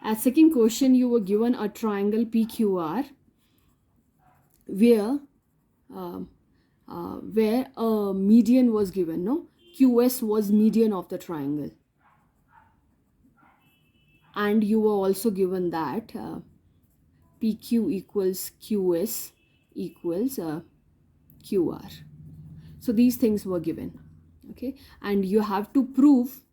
As second question, you were given a triangle PQR where a median was given. No, QS was median of the triangle, and you were also given that PQ equals QS equals QR. So these things were given. Okay, and you have to prove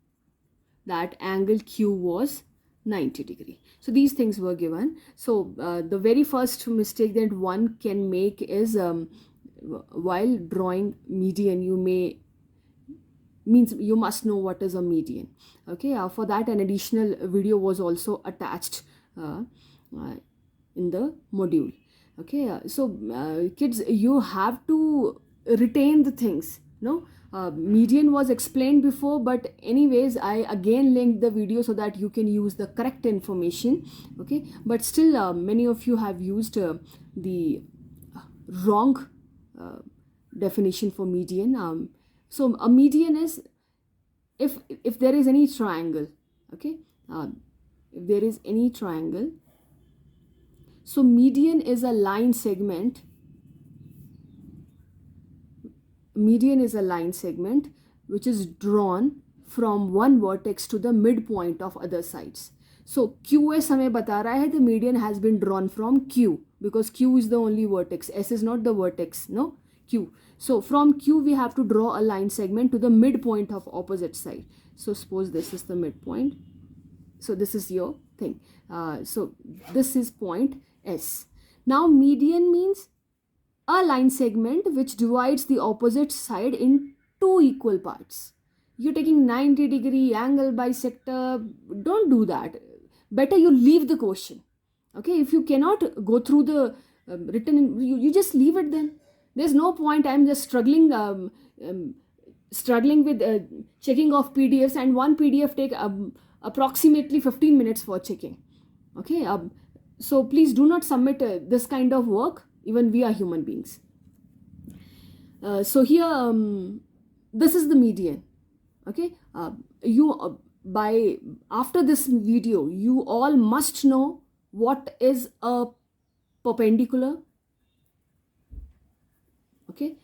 that angle Q was 90 degree. So these things were given. So the very first mistake that one can make is while drawing median, you must know what is a median. Okay, for that an additional video was also attached in the module. Okay, kids, you have to retain the things. No, median was explained before, but anyways I again linked the video so that you can use the correct information. Okay, but still many of you have used the wrong definition for median. So a median is if there is any triangle. Okay, if there is any triangle, so median is a line segment. Median is a line segment which is drawn from one vertex to the midpoint of other sides. So QS हमें बता रहा है the median has been drawn from Q because Q is the only vertex. S is not the vertex, no, Q. So from Q we have to draw a line segment to the midpoint of opposite side. So suppose this is the midpoint. So this is your thing. So this is point S. Now median means a line segment which divides the opposite side in two equal parts. You're taking 90 degree angle bisector. Don't do that. Better you leave the question. Okay, if you cannot go through the written, you just leave it then. There's no point. I'm just struggling with checking of PDFs, and one PDF take approximately 15 minutes for checking. Okay, so please do not submit this kind of work. Even we are human beings. So here this is the median. Okay, by after this video you all must know what is a perpendicular. Okay,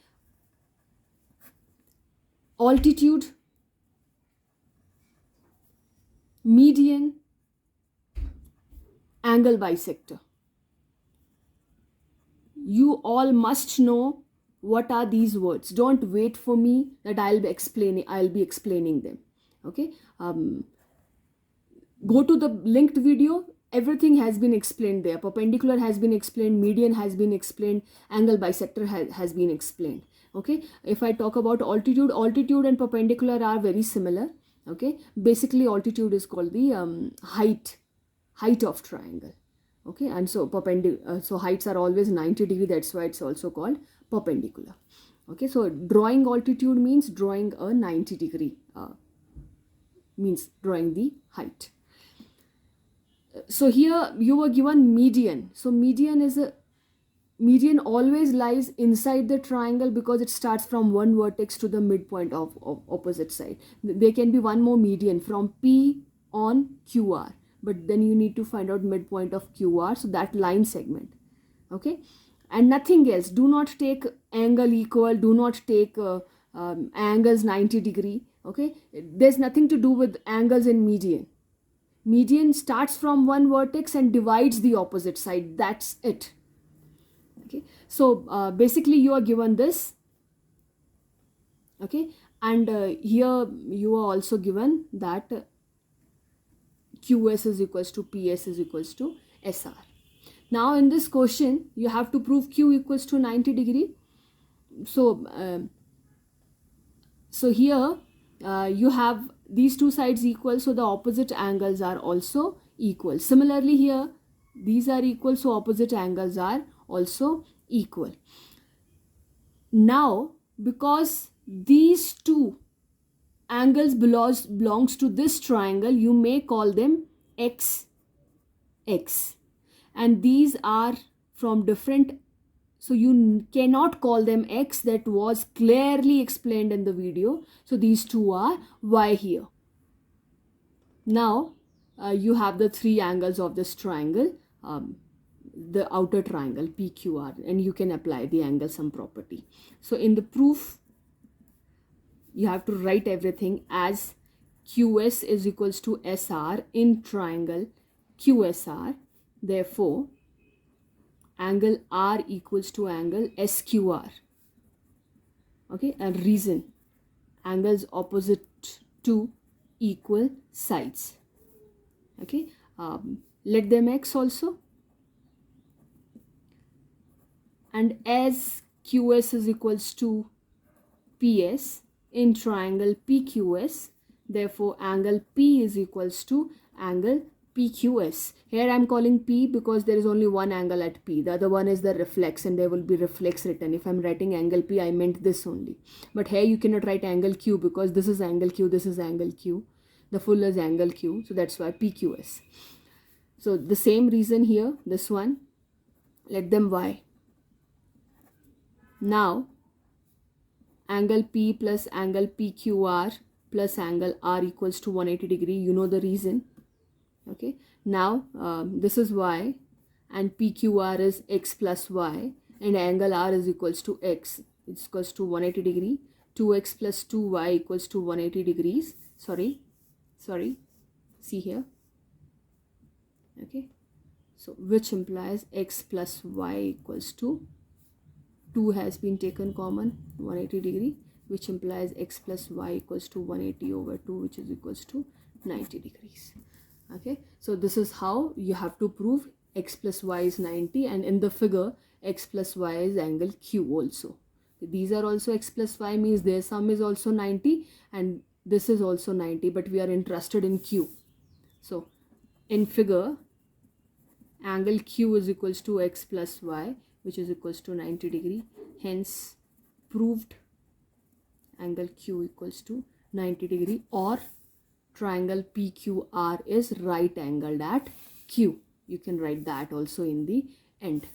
altitude, median, angle bisector. You all must know what are these words. Don't wait for me that I'll be explaining them. Okay, go to the linked video. Everything has been explained there. Perpendicular has been explained, median has been explained, angle bisector has been explained. Okay, if I talk about altitude and perpendicular are very similar. Okay, basically altitude is called the height of triangle. Okay, and so so heights are always 90 degree, that's why it's also called perpendicular. Okay, so drawing altitude means drawing a 90 degree means drawing the height. So here you were given median. So median always lies inside the triangle because it starts from one vertex to the midpoint of opposite side. There can be one more median from P on QR, but then you need to find out midpoint of QR, so that line segment. Okay, and nothing else. Do not take angle equal, do not take angles 90 degree. Okay, there's nothing to do with angles in median. Median starts from one vertex and divides the opposite side. That's it. Okay, so basically you are given this. Okay, and here you are also given that QS is equals to PS is equals to SR. Now in this question you have to prove Q equals to 90 degree. So here you have these two sides equal, so the opposite angles are also equal. Similarly here these are equal, so opposite angles are also equal. Now because these two angles belongs to this triangle, you may call them X, and these are from different, so you cannot call them X. That was clearly explained in the video. So these two are Y here. Now you have the three angles of this triangle, the outer triangle PQR, and you can apply the angle sum property. So in the proof, you have to write everything as QS is equals to SR in triangle QSR. Therefore, angle R equals to angle SQR. Okay, and reason, angles opposite to equal sides. Okay, let them X also. And as QS is equals to PS in triangle PQS, therefore angle P is equals to angle PQS. Here I am calling P because there is only one angle at P. The other one is the reflex, and there will be reflex written. If I am writing angle P, I meant this only. But here you cannot write angle Q because this is angle Q, this is angle Q. The full is angle Q, so that's why PQS. So the same reason here, this one, let them Y. Now, angle P plus angle PQR plus angle R equals to 180 degree. You know the reason. Okay. Now, this is Y, and PQR is X plus Y, and angle R is equals to X. It's equals to 180 degree. 2X plus 2Y equals to 180 degrees. Sorry. See here. Okay. So, which implies X plus Y equals to 2 has been taken common, 180 degree, which implies X plus Y equals to 180 over 2, which is equals to 90 degrees. Okay, so this is how you have to prove X plus Y is 90, and in the figure X plus Y is angle Q also. These are also X plus Y, means their sum is also 90 and this is also 90, but we are interested in Q. So in figure, angle Q is equals to X plus Y, which is equals to 90 degree. Hence proved angle Q equals to 90 degree, or triangle PQR is right angled at Q. You can write that also in the end.